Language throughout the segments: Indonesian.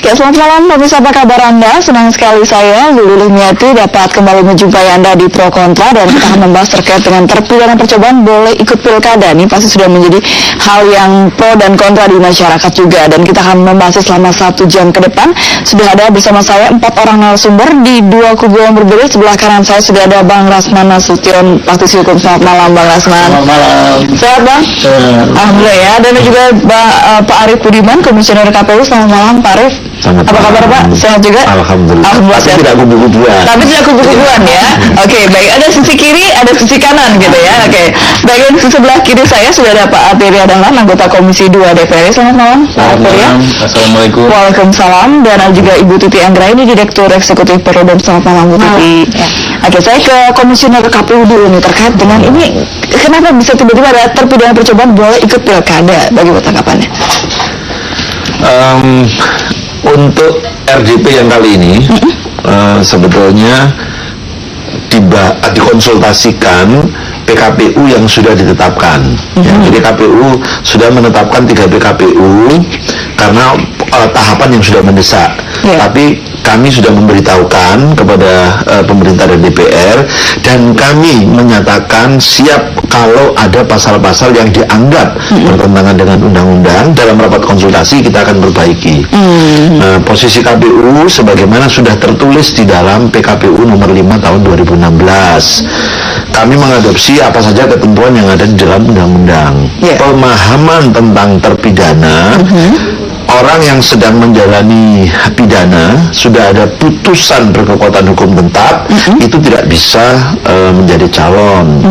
Ya, selamat malam pemirsa, apa kabar Anda? Senang sekali saya, Lulu Lumiati, dapat kembali menjumpai Anda di Pro Kontra, dan kita akan membahas terkait dengan terpidana percobaan boleh ikut pilkada. Ini pasti sudah menjadi hal yang pro dan kontra di masyarakat juga, dan kita akan membahasnya selama 1 jam ke depan. Sudah ada bersama saya 4 orang narasumber di 2 kubu yang berbeda. Sebelah kanan saya sudah ada Bang Rasman Nasution, praktisi hukum. Selamat malam Bang Rasman. Selamat malam. Sehat Bang? Alhamdulillah ya. Dan juga Pak Arief Budiman, Komisioner KPU. Selamat malam Pak Arief. Apa kabar Pak? Sehat juga? Alhamdulillah. Tapi tidak kubu-kubuan. Tapi tidak kubu-kubuan ya. Oke, baik. Ada sisi kiri, ada sisi kanan gitu ya. Oke. Bagian sebelah kiri saya sudah ada Pak Atiri Adahlan, anggota Komisi 2 DPR. Selamat malam. Selamat malam. Assalamualaikum. Waalaikumsalam. Dan ada juga Ibu Titi Anggra, ini Direktur Eksekutif Perludem. Selamat malam Bu Titi. Ya. Oke, saya ke Komisioner KPU dulu nih terkait dengan ini. Kenapa bisa tiba-tiba ada terpidana percobaan boleh ikut pilkada? Bagaimana tanggapannya? Untuk RDP yang kali ini sebetulnya dikonsultasikan PKPU yang sudah ditetapkan. Jadi KPU sudah menetapkan 3 PKPU karena tahapan yang sudah mendesak. Tapi kami sudah memberitahukan kepada pemerintah dan DPR, dan kami menyatakan siap kalau ada pasal-pasal yang dianggap bertentangan dengan undang-undang. Dalam rapat konsultasi kita akan perbaiki. Posisi KPU sebagaimana sudah tertulis di dalam PKPU nomor 5 tahun 2016. Kami mengadopsi apa saja ketentuan yang ada di dalam undang-undang. Pemahaman tentang terpidana, orang yang sedang menjalani pidana sudah ada putusan berkekuatan hukum tetap, itu tidak bisa menjadi calon.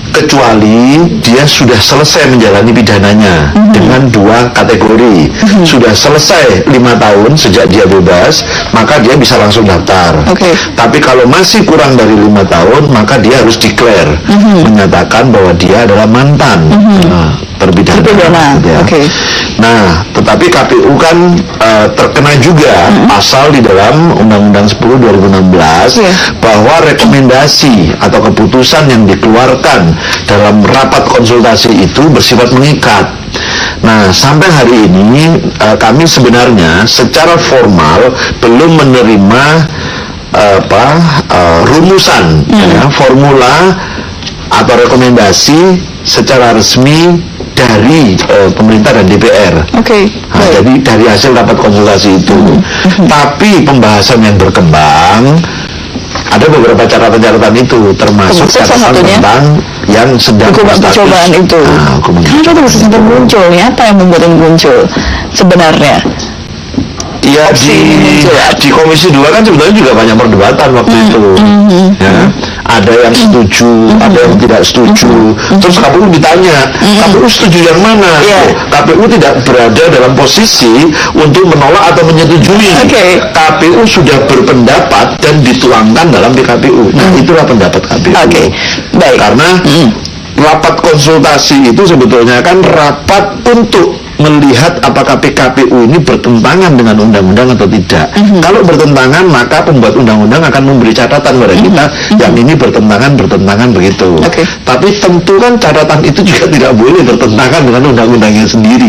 Kecuali dia sudah selesai menjalani pidananya dengan 2 kategori. Sudah selesai 5 tahun sejak dia bebas, maka dia bisa langsung daftar. Tapi kalau masih kurang dari 5 tahun, maka dia harus declare, menyatakan bahwa dia adalah mantan terpidana. Nah, tetapi KPU kan terkena juga pasal di dalam Undang-Undang 10 2016 bahwa rekomendasi atau keputusan yang dikeluarkan dalam rapat konsultasi itu bersifat mengikat. Nah, sampai hari ini kami sebenarnya secara formal belum menerima rumusan, formula atau rekomendasi secara resmi dari pemerintah dan DPR. Jadi dari hasil rapat konsultasi itu. Tapi pembahasan yang berkembang, ada beberapa catatan-catatan itu, termasuk catatan tentang yang sedang hukuman percobaan itu. Kenapa itu bisa sampai muncul? Apa yang membuat ini muncul sebenarnya? Ya, di Komisi 2 kan sebetulnya juga banyak perdebatan waktu itu. Ada yang setuju, ada yang tidak setuju. Terus KPU ditanya, KPU setuju yang mana? KPU tidak berada dalam posisi untuk menolak atau menyetujui. KPU sudah berpendapat dan dituangkan dalam PKPU. Nah, itulah pendapat KPU. Baik. Karena rapat konsultasi itu sebetulnya kan rapat untuk melihat apakah PKPU ini bertentangan dengan undang-undang atau tidak. Kalau bertentangan, maka pembuat undang-undang akan memberi catatan pada kita yang ini bertentangan begitu. Tapi tentu kan catatan itu juga tidak boleh bertentangan dengan undang-undangnya sendiri.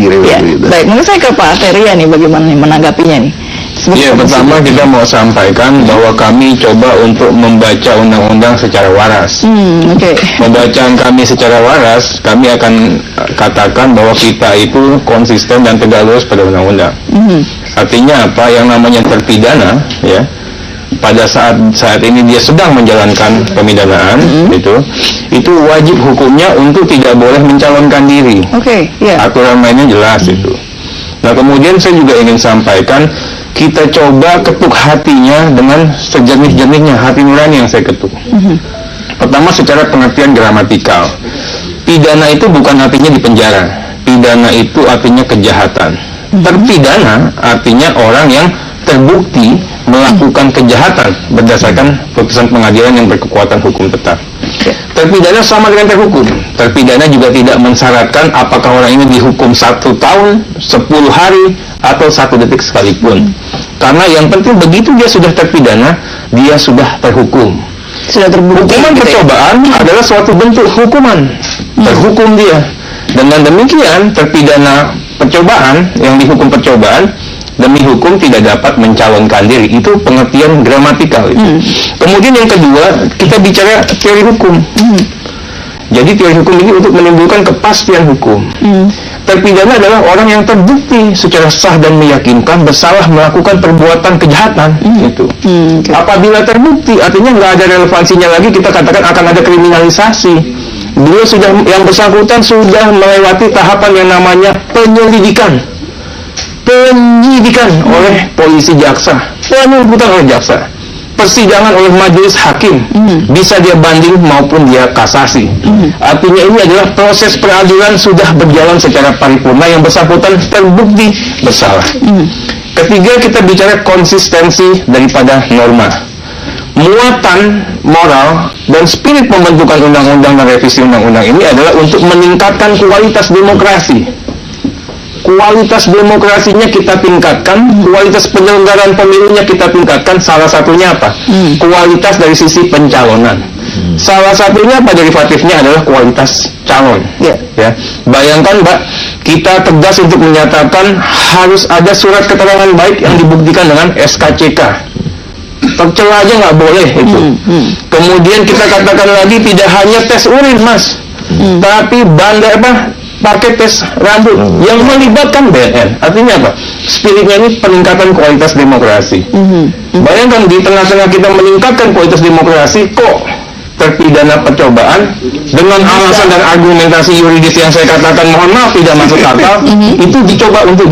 Baik, mungkin saya ke Pak Teria nih, bagaimana menanggapinya nih? Pertama kita mau sampaikan bahwa kami coba untuk membaca undang-undang secara waras. Pembacaan kami secara waras, kami akan katakan bahwa kita itu konsisten dan tegak lurus pada undang-undang. Artinya apa? Yang namanya terpidana, ya, pada saat ini dia sedang menjalankan pemidanaan, itu wajib hukumnya untuk tidak boleh mencalonkan diri. Aturan mainnya jelas itu. Nah, kemudian saya juga ingin sampaikan, kita coba ketuk hatinya dengan sejernih-jernihnya, hati nurani yang saya ketuk. Pertama, secara pengertian gramatikal, pidana itu bukan artinya di penjara. Pidana itu artinya kejahatan. Terpidana artinya orang yang terbukti melakukan kejahatan berdasarkan putusan pengadilan yang berkekuatan hukum tetap. Terpidana sama dengan terhukum. Terpidana juga tidak mensyaratkan apakah orang ini dihukum 1 tahun, 10 hari, atau 1 detik sekalipun. Karena yang penting begitu dia sudah terpidana, dia sudah terhukum. Sudah terbukti. Hukuman percobaan adalah suatu bentuk hukuman. Terhukum dia. Dengan demikian, terpidana percobaan yang dihukum percobaan demi hukum tidak dapat mencalonkan diri. Itu pengertian gramatikal itu. Kemudian yang kedua, kita bicara teori hukum. Jadi teori hukum ini untuk menimbulkan kepastian hukum. Terpidana adalah orang yang terbukti secara sah dan meyakinkan bersalah melakukan perbuatan kejahatan. Itu. Apabila terbukti, artinya nggak ada relevansinya lagi kita katakan akan ada kriminalisasi. Beliau sudah, yang bersangkutan sudah melewati tahapan yang namanya penyidikan oleh polisi jaksa, penuntutan oleh jaksa, persidangan oleh majelis hakim, bisa dia banding maupun dia kasasi. Artinya ini adalah proses peradilan sudah berjalan secara paripurna, yang bersangkutan terbukti bersalah. Ketiga, kita bicara konsistensi daripada norma. Muatan moral dan spirit pembentukan undang-undang dan revisi undang-undang ini adalah untuk meningkatkan kualitas demokrasi. Kualitas demokrasinya kita tingkatkan, kualitas penyelenggaraan pemilunya kita tingkatkan. Salah satunya apa? Kualitas dari sisi pencalonan. Salah satunya apa derivatifnya adalah kualitas calon. Ya. Bayangkan Mbak, kita tegas untuk menyatakan harus ada surat keterangan baik yang dibuktikan dengan SKCK. Tercela aja nggak boleh itu. Kemudian kita katakan lagi tidak hanya tes urin Mas, tapi pakai tes rambut yang melibatkan BNN. Artinya apa? Spiritnya ini peningkatan kualitas demokrasi. Bayangkan di tengah-tengah kita meningkatkan kualitas demokrasi, kok terpidana percobaan dengan alasan dan argumentasi yuridis yang saya katakan mohon maaf tidak masuk akal, itu dicoba untuk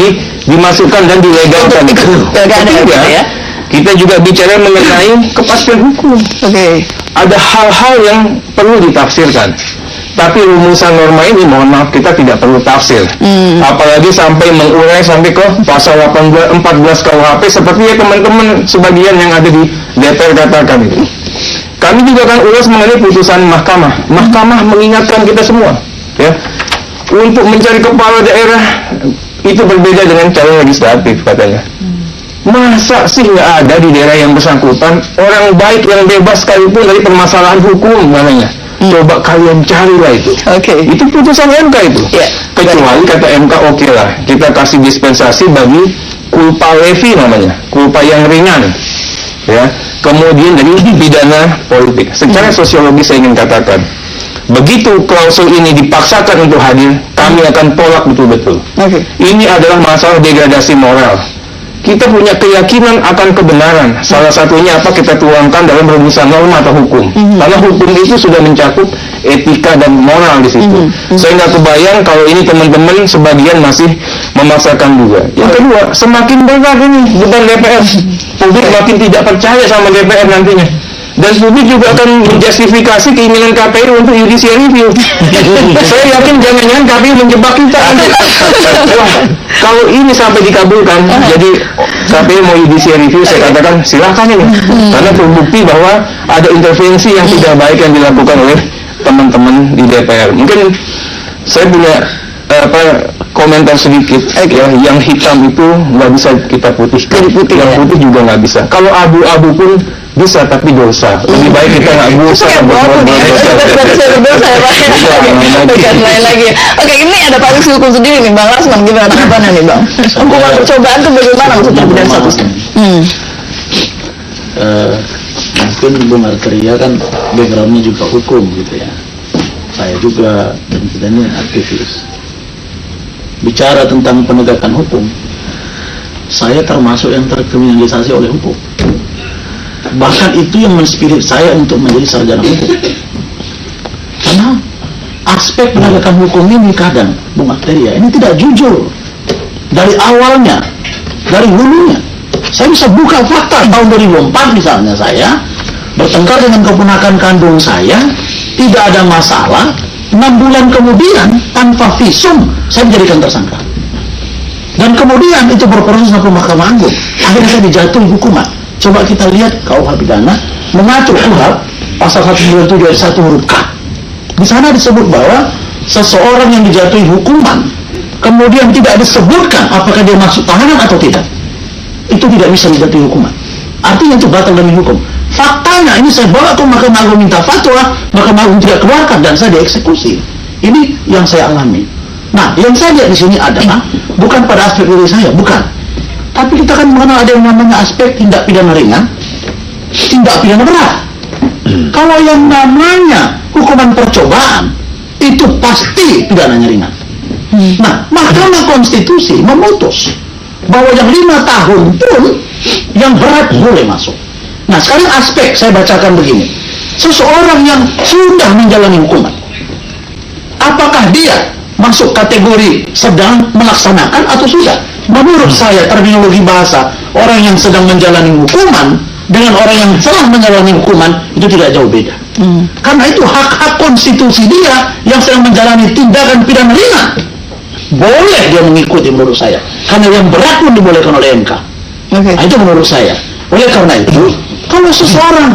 dimasukkan dan dilegalkan. Ketiga, kita juga bicara mengenai kepastian hukum. Ada hal-hal yang perlu ditafsirkan. Tapi rumusan norma ini mohon maaf kita tidak perlu tafsir. Apalagi sampai mengurai sampai ke pasal 14 KUHP seperti ya teman-teman sebagian yang ada di DPR katakan itu. Kami juga akan ulas mengenai putusan mahkamah. Mahkamah mengingatkan kita semua, ya, untuk mencari kepala daerah itu berbeda dengan calon legislatif katanya. Masa sih nggak ada di daerah yang bersangkutan orang baik yang bebas sekalipun dari permasalahan hukum namanya. Coba kalian carilah itu. Itu putusan MK itu. Kecuali kata MK oke lah, kita kasih dispensasi bagi culpa levi namanya, culpa yang ringan. Ya. Kemudian dari pidana politik. Secara sosiologis saya ingin katakan, begitu klausul ini dipaksakan untuk hadir, kami akan tolak betul-betul. Ini adalah masalah degradasi moral. Kita punya keyakinan akan kebenaran. Salah satunya apa kita tuangkan dalam rumusan norma atau hukum. Karena hukum itu sudah mencakup etika dan moral di situ. Saya nggak kebayang kalau ini teman-teman sebagian masih memaksakan juga. Yang kedua, semakin berat ini beban DPR. Publik makin tidak percaya sama DPR nantinya. Dan publik juga akan menjustifikasi keinginan KPU untuk judicial review. Saya yakin jangan-jangan KPU menjebak kita. Wah, kalau ini sampai dikabulkan, jadi KPU mau judicial review, saya katakan silakan ini. Karena terbukti bahwa ada intervensi yang tidak baik yang dilakukan oleh teman-teman di DPR. Mungkin saya punya komentar sedikit. Ya, yang hitam itu nggak bisa kita putihkan. Yang putih juga nggak bisa. Kalau abu-abu pun bisa, tapi dosa. Lebih baik kita nggak dosa. Bukan lain lagi. Oke, ini ada paling hukum sendiri nih Bang Rasman, gimana tanggapannya nih Bang? Hukuman percobaan itu bagaimana maksudnya dan statusnya? Mungkin Bung Arteria kan backgroundnya juga hukum gitu ya. Saya juga dan kita ini aktivis. Bicara tentang penegakan hukum, saya termasuk yang terkriminalisasi oleh hukum. Bahkan itu yang menspirit saya untuk menjadi sarjana hukum. Karena aspek penegakan hukum ini kadang, Bung Arteria, ini tidak jujur. Dari awalnya, dari hulunya. Saya bisa buka fakta tahun 2004 misalnya, saya bertengkar dengan keponakan kandung saya, tidak ada masalah. 6 bulan kemudian tanpa visum saya dijadikan tersangka. Dan kemudian itu berproses sampai Mahkamah Agung. Akhirnya saya dijatuhi hukuman. Coba kita lihat KUH pidana mengatur KUHP pasal 197 ayat 1 huruf K. Di sana disebut bahwa seseorang yang dijatuhi hukuman kemudian tidak disebutkan apakah dia masuk tahanan atau tidak, itu tidak bisa dijatuhi hukuman. Artinya itu batal demi hukum. Faktanya ini saya bawa ke Mahkamah Agung minta fatwa, Mahkamah Agung tidak keluarkan dan saya dieksekusi. Ini yang saya alami. Nah, yang saya lihat di sini adalah bukan pada aspek diri saya, bukan. Tapi kita kan mengenal ada yang namanya aspek tindak pidana ringan, tindak pidana berat. Kalau yang namanya hukuman percobaan, itu pasti pidananya ringan. Nah, Mahkamah Konstitusi memutus bahwa yang 5 tahun pun yang berat boleh masuk. Nah, sekarang aspek saya bacakan begini. Seseorang yang sudah menjalani hukuman, apakah dia masuk kategori sedang melaksanakan atau sudah? Menurut saya, terminologi bahasa, orang yang sedang menjalani hukuman dengan orang yang telah menjalani hukuman itu tidak jauh beda. Karena itu hak-hak konstitusi dia yang sedang menjalani tindakan pidana ringan. Boleh dia mengikuti menurut saya. Karena yang berat pun dibolehkan oleh MK. Nah, itu menurut saya. Oleh karena itu, kalau seseorang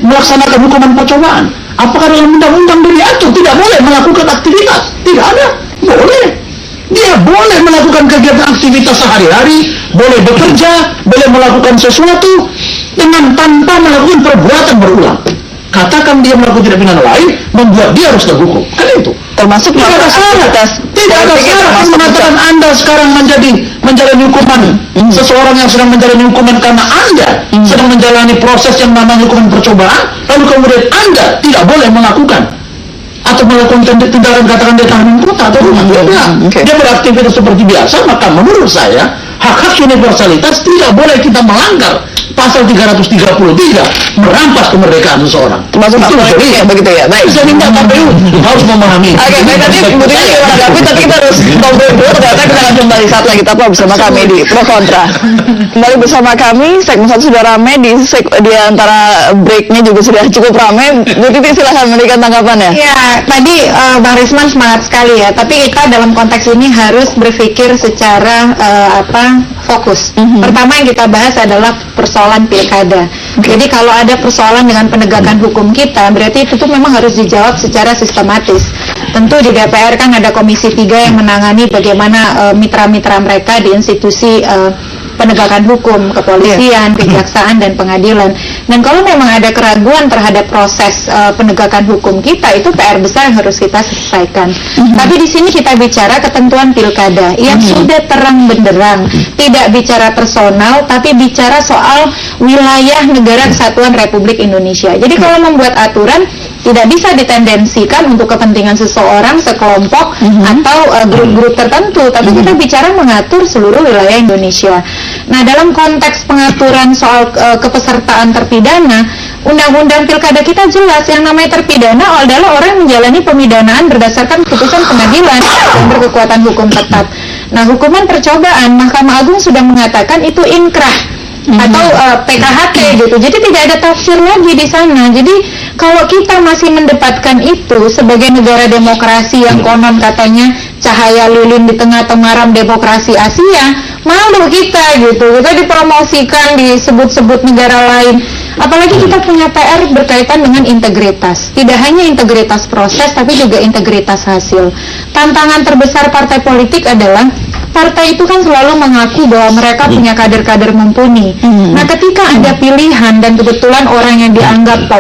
melaksanakan hukuman percobaan, apakah dalam undang-undang diatur tidak boleh melakukan aktivitas? Tidak ada. Boleh. Dia boleh melakukan kegiatan aktivitas sehari-hari, boleh bekerja, boleh melakukan sesuatu dengan tanpa melakukan perbuatan berulang. Katakan dia melakukan tindak pidana lain, membuat dia harus terhukum. Kan itu. Termasuk tidak ada syarat. Tidak ada syarat mengatakan Anda sekarang menjalani hukuman. Seseorang yang sedang menjalani hukuman karena Anda sedang menjalani proses yang namanya hukuman percobaan, lalu kemudian Anda tidak boleh melakukan atau melakukan tindakan katakan dia tahanan kota atau rumah. Dia beraktivitas seperti biasa, maka menurut saya hak-hak universalitas tidak boleh kita melanggar. Pasal 333 merampas kemerdekaan seseorang. Termasuk ya begitu ya. Baik. Sehingga KPU harus memahami. Oke, baik, nanti kemudian tapi kita harus ngobrol dulu. Ternyata kita akan kembali saat lagi tetap bersama kami di Pro Kontra. Kembali bersama kami, segmen 1 sudah ramai, di antara breaknya juga sudah cukup ramai. Bu Titi silahkan memberikan tanggapannya. Ya, tadi Bang Risman semangat sekali ya. Tapi kita dalam konteks ini harus berpikir secara fokus. Pertama yang kita bahas adalah persoalan pilkada. Jadi kalau ada persoalan dengan penegakan hukum kita, berarti itu tuh memang harus dijawab secara sistematis. Tentu di DPR kan ada Komisi 3 yang menangani bagaimana mitra-mitra mereka di institusi penegakan hukum, kepolisian, kejaksaan, dan pengadilan. Dan kalau memang ada keraguan terhadap proses penegakan hukum kita, itu PR besar yang harus kita selesaikan. Tapi di sini kita bicara ketentuan pilkada yang sudah terang benderang, tidak bicara personal, tapi bicara soal wilayah negara kesatuan Republik Indonesia. Jadi kalau membuat aturan, tidak bisa ditendensikan untuk kepentingan seseorang, sekelompok, atau grup-grup tertentu, tapi kita bicara mengatur seluruh wilayah Indonesia. Nah, dalam konteks pengaturan soal kepesertaan terpidana, Undang-Undang Pilkada kita jelas yang namanya terpidana adalah orang yang menjalani pemidanaan berdasarkan putusan pengadilan yang berkekuatan hukum tetap. Nah, hukuman percobaan, Mahkamah Agung sudah mengatakan itu inkrah atau PKHT gitu. Jadi tidak ada tafsir lagi di sana. Jadi kalau kita masih mendapatkan itu sebagai negara demokrasi yang konon katanya cahaya lilin di tengah temaram demokrasi Asia, malu kita gitu. Kita dipromosikan, disebut-sebut negara lain. Apalagi kita punya PR berkaitan dengan integritas. Tidak hanya integritas proses, tapi juga integritas hasil. Tantangan terbesar partai politik adalah partai itu kan selalu mengaku bahwa mereka punya kader-kader mumpuni. Nah, ketika ada pilihan dan kebetulan orang yang dianggap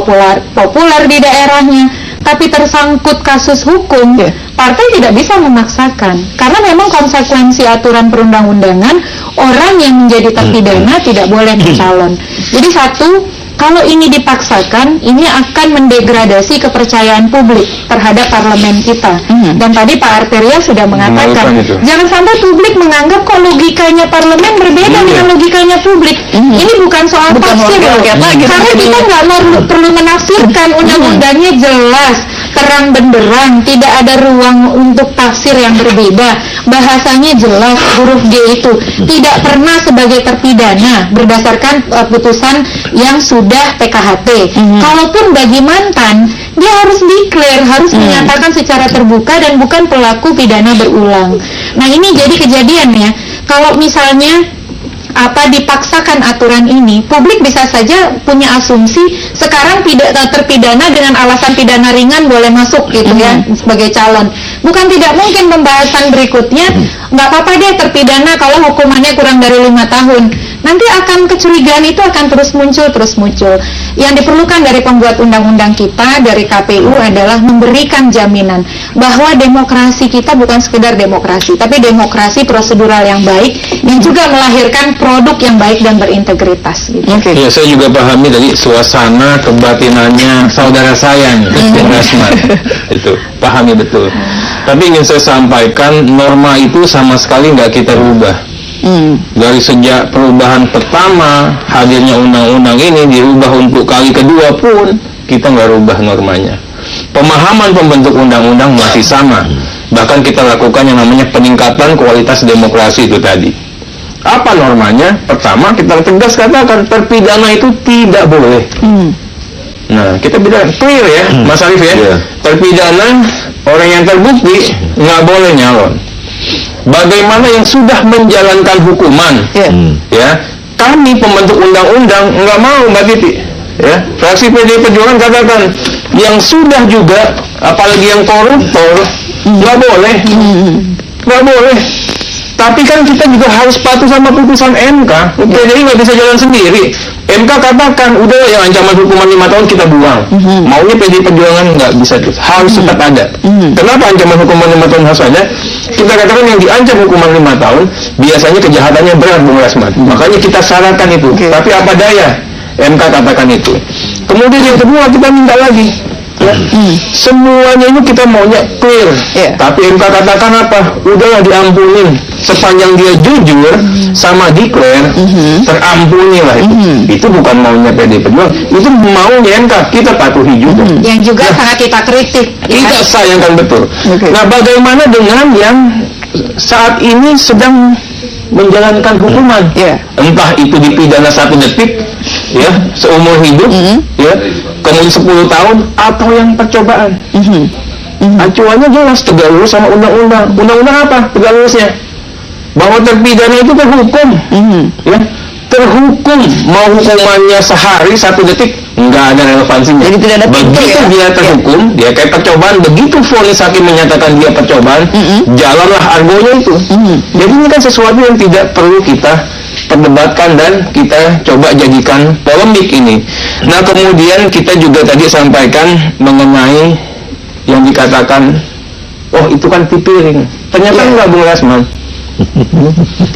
populer di daerahnya, tapi tersangkut kasus hukum, partai tidak bisa memaksakan. Karena memang konsekuensi aturan perundang-undangan, orang yang menjadi terpidana tidak boleh mencalon. Jadi satu, kalau ini dipaksakan, ini akan mendegradasi kepercayaan publik terhadap parlemen kita. Dan tadi Pak Arteria sudah mengatakan, jangan sampai publik menganggap kok logikanya parlemen berbeda dengan logikanya publik. Ini bukan soal tafsir, karena kita nggak perlu menafsirkan, undang-undangnya jelas, terang benderang, tidak ada ruang untuk tafsir yang berbeda. Bahasanya jelas, huruf G itu tidak pernah sebagai terpidana berdasarkan putusan yang sudah PKHT. Kalaupun bagi mantan, dia harus declare, harus menyatakan secara terbuka dan bukan pelaku pidana berulang. Nah, ini jadi kejadian ya. Kalau misalnya dipaksakan aturan ini, publik bisa saja punya asumsi sekarang terpidana dengan alasan pidana ringan boleh masuk gitu ya sebagai calon. Bukan tidak mungkin pembahasan berikutnya nggak apa-apa deh terpidana kalau hukumannya kurang dari 5 tahun. nanti akan kecurigaan itu akan terus muncul. Yang diperlukan dari pembuat undang-undang kita, dari KPU adalah memberikan jaminan bahwa demokrasi kita bukan sekedar demokrasi, tapi demokrasi prosedural yang baik yang juga melahirkan produk yang baik dan berintegritas. Gitu. Ya, saya juga pahami dari suasana kebatinannya saudara saya, Bung Rasman. Itu pahami betul. Tapi ingin saya sampaikan, norma itu sama sekali nggak kita rubah. Dari sejak perubahan pertama, hadirnya undang-undang ini dirubah untuk kali kedua pun kita nggak rubah normanya. Pemahaman pembentuk undang-undang masih sama. Bahkan kita lakukan yang namanya peningkatan kualitas demokrasi itu tadi. Apa normanya? Pertama, kita tegas katakan terpidana itu tidak boleh. Nah, kita bilang clear ya, Mas Arif ya. Terpidana, orang yang terbukti nggak boleh nyalon. Bagaimana yang sudah menjalankan hukuman? Ya, kami pembentuk undang-undang nggak mau, Mbak Titi. Ya, fraksi PDI Perjuangan katakan yang sudah juga, apalagi yang koruptor, nggak boleh. Tapi kan kita juga harus patuh sama putusan MK. PDI nggak bisa jalan sendiri. MK katakan, udah yang ancaman hukuman 5 tahun kita buang. Maunya PDI Perjuangan nggak bisa, harus tetap ada. Kenapa ancaman hukuman 5 tahun harus ada? Kita katakan yang diancam hukuman 5 tahun, biasanya kejahatannya berat, Bung Rasman. Makanya kita syaratkan itu. Tapi apa daya, MK katakan itu. Kemudian yang kedua, kita minta lagi. Ya. Semuanya ini kita maunya clear. Tapi MK katakan apa? Udahlah diampunin. Sepanjang dia jujur sama declare, terampuni lah itu. Itu bukan maunya PDI Perjuangan, itu maunya MK. Kita patuhi juga. Yang juga sangat kita kritik. Kita sayangkan betul. Nah, bagaimana dengan yang saat ini sedang menjalankan hukuman? Entah itu dipidana 1 detik, ya, seumur hidup, ya, kemudian 10 tahun, atau yang percobaan. Acuannya jelas, tegak lurus sama undang-undang. Undang-undang apa tegak lurusnya? Bahwa terpidana itu terhukum, ya, terhukum, mau hukumannya sehari 1 detik nggak ada relevansinya. Jadi tidak ada begitu dia terhukum, dia kayak percobaan. Begitu vonis hakim menyatakan dia percobaan, jalanlah argonya itu. Jadi ini kan sesuatu yang tidak perlu kita perdebatkan dan kita coba jadikan polemik ini. Nah, kemudian kita juga tadi sampaikan mengenai yang dikatakan, oh itu kan tipiring. Ternyata enggak, Bung Rasman.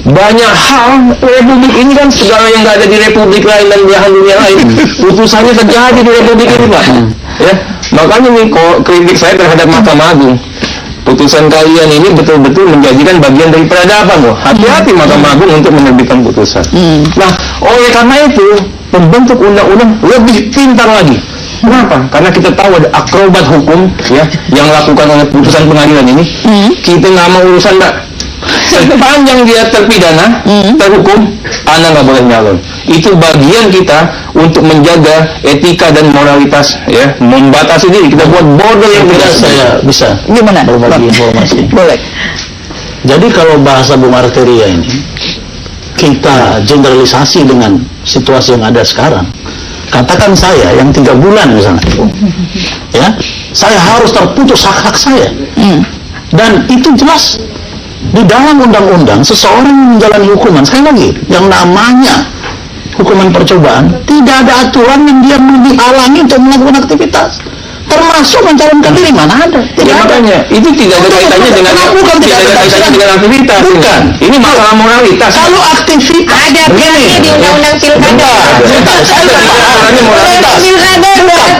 Banyak hal, republik ini kan segala yang nggak ada di republik lain dan belahan dunia lain, putusannya terjadi di republik ini, Pak. Ya, makanya nih kritik saya terhadap Mahkamah Agung. Putusan kalian ini betul-betul menjadikan bagian dari peradaban, loh. Hati-hati Mahkamah Agung untuk menerbitkan putusan. Nah, oleh karena itu pembentuk undang-undang lebih pintar lagi. Kenapa? Karena kita tahu ada akrobat hukum, ya, yang lakukan oleh putusan pengadilan ini. Kita nggak mau urusan, Mbak. Sepanjang dia terpidana, terhukum, Anda nggak boleh nyalon. Itu bagian kita untuk menjaga etika dan moralitas, ya, membatasi diri. Kita buat border yang tidak. Saya bisa gimana berbagi informasi. Boleh. Jadi kalau bahasa Bung Arteria ini kita generalisasi dengan situasi yang ada sekarang, katakan saya yang 3 bulan misalnya, ya, saya harus terputus hak-hak saya, dan itu jelas di dalam undang-undang. Seseorang menjalani hukuman, sekali lagi, yang namanya hukuman percobaan, tidak ada aturan yang dia dihalangi untuk melakukan aktivitas, termasuk mencalonkan diri. Mana ada? Ya, makanya itu tidak ada kaitannya dengan aktivitas. Bukan. Ini masalah moralitas. Kalau aktivitas ada begini di undang-undang pilkada.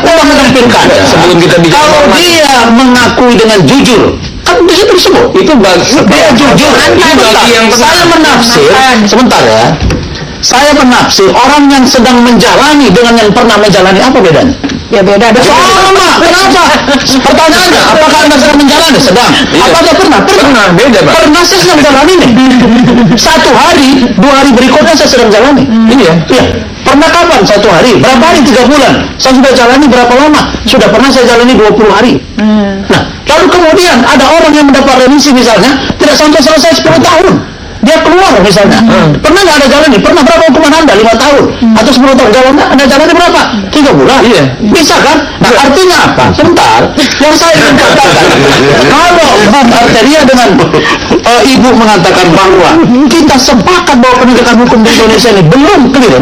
Undang-undang pilkada. Sebelum kita bicara, kalau dia mengakui dengan jujur, kan di situ disebut itu dia jujur. Yang saya menafsir, sebentar ya. Saya menafsir orang yang sedang menjalani dengan yang pernah menjalani, apa bedanya? Ya beda. Sama. Kenapa? Pertanyaannya, apakah Anda sedang menjalani? Sedang. Apakah pernah? Pernah. Beda, Pak. Pernah, saya sedang menjalani nih. 1 hari, 2 hari berikutnya saya sedang jalani. Iya. Pernah kapan? 1 hari. Berapa hari? 3 bulan. Saya sudah jalani berapa lama? Sudah pernah saya jalani 20 hari. Nah, lalu kemudian ada orang yang mendapat remisi misalnya tidak sampai selesai 10 tahun. dia keluar misalnya, pernah nggak ada jalannya? Pernah berapa hukuman Anda? 5 tahun atau 10 tahun jalannya? Ada jalannya berapa? 3 bulan. Iya. Bisa kan? Nah, artinya apa? Sebentar. Yang saya ingin katakan, kalau Bang Arteria dengan Ibu mengatakan bahwa kita sepakat bahwa penegakan hukum di Indonesia ini belum clear,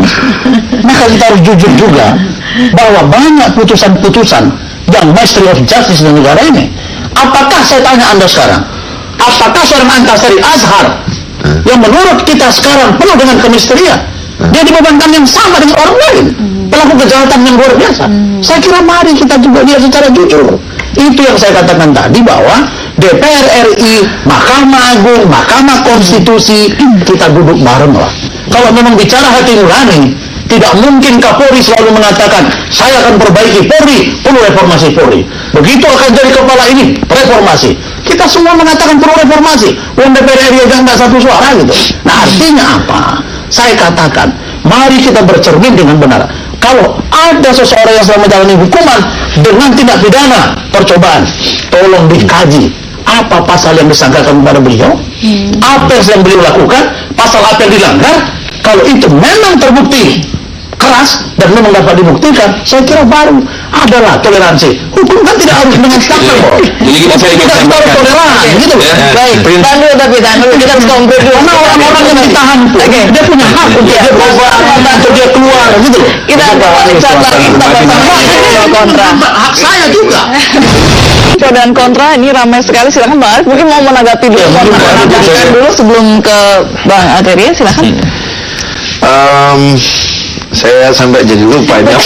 maka kita harus jujur juga bahwa banyak putusan-putusan yang mastery of justice di negara ini. Apakah saya tanya Anda sekarang, apakah seorang Antasari Azhar yang menurut kita sekarang penuh dengan kemisterian, dia dibebankan yang sama dengan orang lain, pelaku kejahatan yang luar biasa? Saya kira mari kita juga lihat secara jujur. Itu yang saya katakan tadi, bahwa DPR RI, Mahkamah Agung, Mahkamah Konstitusi, kita duduk bareng lah. Kalau memang bicara hati nurani, tidak mungkin Kapolri selalu mengatakan, saya akan perbaiki Polri, perlu reformasi Polri. Begitu akan jadi kepala ini, reformasi. Kita semua mengatakan perlu reformasi. DPR RI aja nggak satu suara gitu. Nah, artinya apa? Saya katakan, mari kita bercermin dengan benar. Kalau ada seseorang yang sedang menjalani hukuman dengan tindak pidana percobaan, tolong dikaji apa pasal yang disangkakan kepada beliau, apa yang sedang beliau lakukan, pasal apa yang dilanggar. Kalau itu memang terbukti keras dan memang dapat dibuktikan, saya kira baru adalah toleransi. Hukum kan tidak harus dengan standar. Jadi kita harus toleran, gitu. Baik, tahan dulu, kita harus konkret dulu. Karena orang-orang yang ditahan itu, dia punya hak untuk dia berubah, untuk dia keluar, gitu. Kita lihat lagi, kita bahas kontra. Hak saya juga. Pro dan kontra ini ramai sekali. Silakan Bang Arif, mungkin mau menanggapi dulu, menambahkan dulu sebelum ke Bang Arteria, silakan. Saya sampai jadi lupa ini.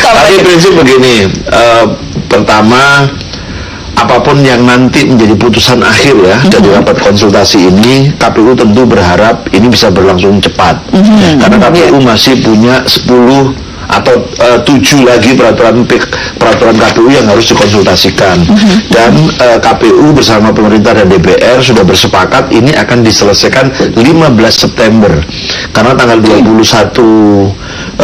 Tapi prinsip begini, pertama, apapun yang nanti menjadi putusan akhir ya dari rapat konsultasi ini, KPU tentu berharap ini bisa berlangsung cepat, karena KPU masih punya 10 atau 7 lagi peraturan KPU yang harus dikonsultasikan, dan KPU bersama pemerintah dan DPR sudah bersepakat ini akan diselesaikan 15 September, karena tanggal 21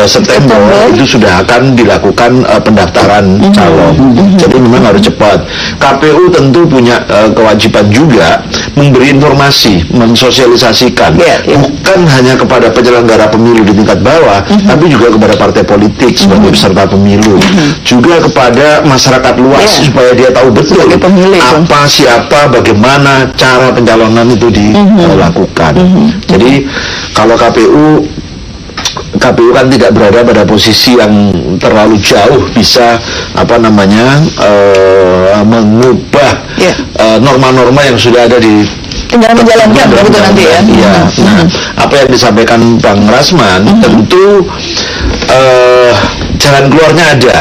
September itu sudah akan dilakukan pendaftaran calon. Jadi memang harus cepat. KPU tentu punya kewajiban juga memberi informasi, mensosialisasikan, bukan hanya kepada penyelenggara pemilu di tingkat bawah, tapi juga kepada partai politik sebagai peserta pemilu, juga kepada masyarakat luas supaya dia tahu betul apa, siapa, bagaimana cara pencalonan itu dilakukan. Jadi kalau KPU kan tidak berada pada posisi yang terlalu jauh bisa mengubah norma-norma yang sudah ada di tinggal menjalankan begitu nanti ya. Iya. Nah, apa yang disampaikan Bang Rasman tentu jalan keluarnya ada.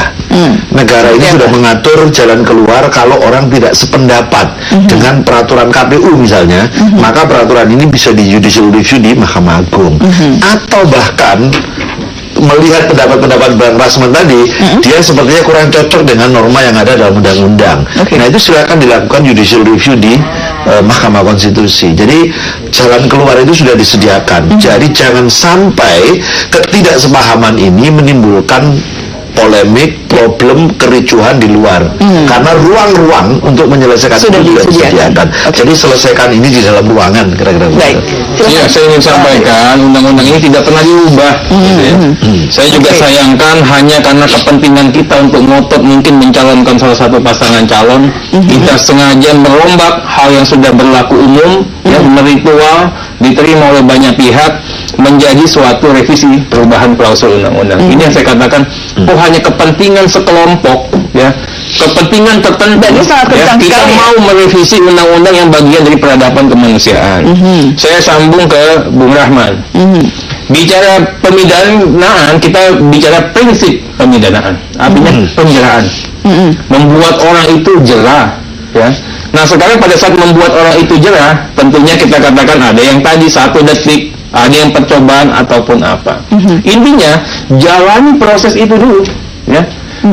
Negara ini sudah mengatur jalan keluar kalau orang tidak sependapat dengan peraturan KPU misalnya, maka peraturan ini bisa di judicial review di Mahkamah Agung, atau bahkan melihat pendapat-pendapat Bang Rasman tadi, dia sepertinya kurang cocok dengan norma yang ada dalam undang-undang. Nah, itu silakan dilakukan judicial review di Mahkamah Konstitusi. Jadi jalan keluar itu sudah disediakan. Jadi jangan sampai ketidaksepahaman ini menimbulkan polemik, problem, kericuhan di luar, karena ruang-ruang untuk menyelesaikan sudah itu disediakan. Jadi selesaikan ini di dalam ruangan, kira-kira. Baik. Ya, saya ingin sampaikan undang-undang ini tidak pernah diubah. Saya juga sayangkan hanya karena kepentingan kita untuk ngotot mungkin mencalonkan salah satu pasangan calon, kita sengaja merombak hal yang sudah berlaku umum, yang ritual, diterima oleh banyak pihak, menjadi suatu revisi perubahan klausul undang-undang. Ini yang saya katakan, hanya kepentingan sekelompok, ya, kepentingan tertentu, ya, kita mau merevisi undang-undang yang bagian dari peradaban kemanusiaan. Saya sambung ke Bung Rahman. Bicara pemidanaan, kita bicara prinsip pemidanaan, artinya pembelaan, membuat orang itu jera, ya. Nah, sekarang pada saat membuat orang itu jera, tentunya kita katakan ada yang tadi 1 detik, ada yang percobaan ataupun apa. Intinya jalani proses itu dulu, ya.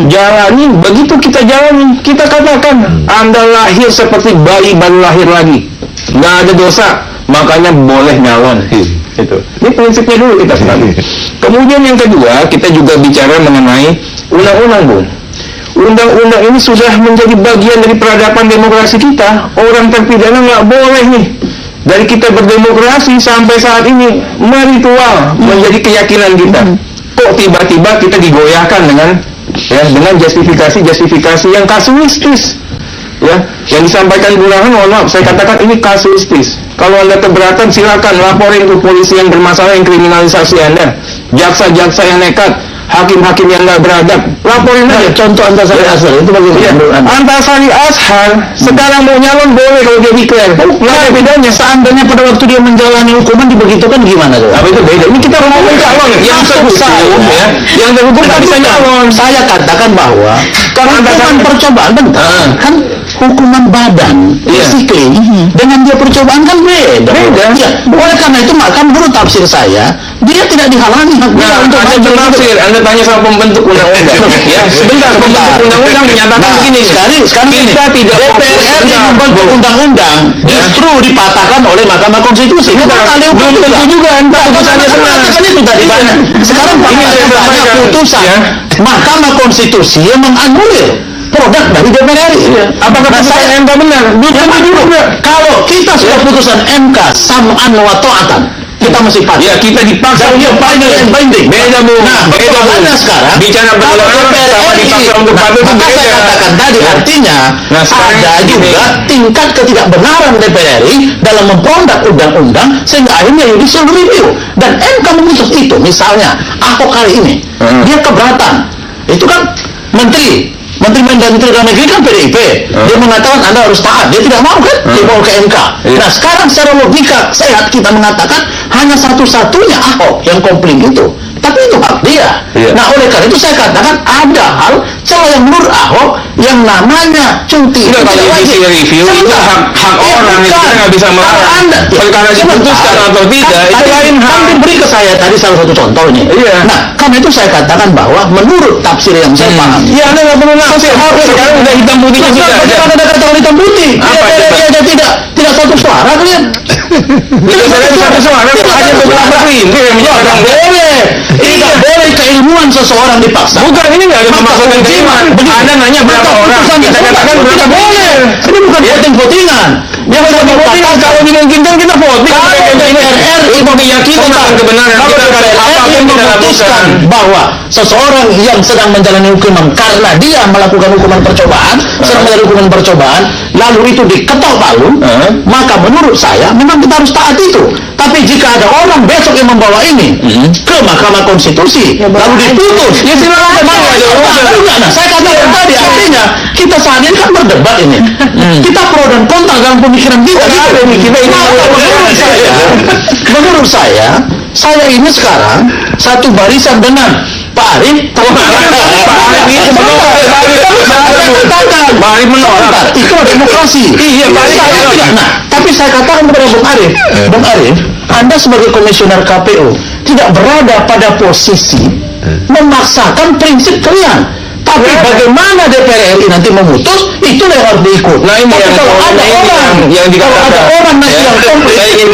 Jalani, begitu kita jalani, kita katakan Anda lahir seperti bayi baru lahir lagi, nggak ada dosa, makanya boleh nyalon. Itu. Ini prinsipnya dulu kita sekali. Kemudian yang kedua, kita juga bicara mengenai undang-undang, Bung. Undang-undang ini sudah menjadi bagian dari peradaban demokrasi kita. Orang terpidana nggak boleh nih dari kita berdemokrasi sampai saat ini meritual menjadi keyakinan kita. Kok tiba-tiba kita digoyahkan dengan justifikasi yang kasuistis, ya, yang disampaikan Burhan, mohon maaf, saya katakan ini kasuistis. Kalau Anda keberatan, silakan laporin ke polisi yang bermasalah, yang kriminalisasi Anda, jaksa-jaksa yang nekat, hakim-hakim yang nggak beradab, laporin aja. Contoh Antasari Azhar itu bagaimana? Antasari Azhar sekarang mau nyalon boleh kalau dia declare. Nggak ada bedanya. Seandainya pada waktu dia menjalani hukuman dibegitukan gimana tuh? Apa itu beda? Ini kita ngomongin calon yang terhukum, ya, yang terhukum kan bisa nyalon. Saya katakan bahwa kalau hukuman percobaan kan hukuman badan, basically, dengan dia percobaan kan beda. Ya, oleh karena itu maka menurut tafsir saya dia tidak dihalangi hak dia untuk Anda tafsir, Anda tanya sama pembentuk undang-undang. Ya, sebentar, pembentuk undang-undang menyatakan begini. Sekarang kita tidak DPR yang membentuk undang-undang justru dipatahkan oleh Mahkamah Konstitusi. Belum tentu juga Anda putusannya benar. Itu tadi banyak. Sekarang putusan Mahkamah Konstitusi yang menganulir produk dari DPR RI. Apakah putusan MK benar? Belum tentu juga. Kalau kita sudah putusan MK sam'an wa ta'atan, kita masih patuh. Ya, kita dipaksa untuk binding. Beda, Bu. Nah, persoalannya sekarang bicara berdasarkan sama dipaksa untuk patuh itu beda. Saya katakan tadi artinya ada juga tingkat ketidakbenaran DPR RI dalam memproduk undang-undang sehingga akhirnya judicial review dan MK memutus itu. Misalnya Ahok kali ini dia keberatan. Itu kan Menteri Mendagri dalam negeri kan PDIP. Dia mengatakan Anda harus taat. Dia tidak mau kan? Dia mau ke MK. Nah sekarang secara logika sehat kita mengatakan hanya satu-satunya Ahok yang komplain itu. Tapi itu hak dia. Nah oleh karena itu saya katakan ada hal celah yang menurut Ahok yang namanya cuti. Kalau judicial review itu hak orang, kita nggak bisa melarang. Perkara diputuskan atau tidak itu lain hal. Beri ke saya tadi salah satu contohnya. Nah karena itu saya katakan bahwa menurut tafsir yang saya paham. Ya Anda nggak perlu nafsir. Sekarang udah hitam putihnya sudah ada. Ada kata hitam putih. Tidak satu suara kalian. Tidak satu suara. Hanya beberapa prinsip yang menyatakan boleh. Tidak boleh keilmuan seseorang dipaksa. Bukan, ini nggak ada memaksakan keilmuan. Anda nanya berapa orang, kita katakan berapa boleh. Ini bukan voting-votingan. Yang voting kalau dimungkinkan kita voting. Kalau DPR itu keyakinan kebenaran kita akan apapun kita lakukan. Bahwa seseorang yang sedang menjalani hukuman karena dia melakukan hukuman percobaan, lalu itu diketok palu, maka menurut saya memang kita harus taat itu. Tapi jika ada orang besok yang membawa ini ke Mahkamah Konstitusi, lalu diputus, ya silakan. Nah, saya katakan tadi artinya kita saat ini kan berdebat ini. Kita pro dan kontra dalam pemikiran kita. Menurut saya ini sekarang satu barisan dengan Pak Arif. Pak Arif menolak. Itu demokrasi. Iya, Pak Arif. Nah, tapi saya katakan kepada Bung Arif, Anda sebagai komisioner KPU tidak berada pada posisi memaksakan prinsip kalian. Tapi bagaimana DPR RI nanti memutus, itu yang harus diikut. Nah ini yang kalau ada orang yang dikatakan. Kalau ada orang nanti yang komplain, saya ingin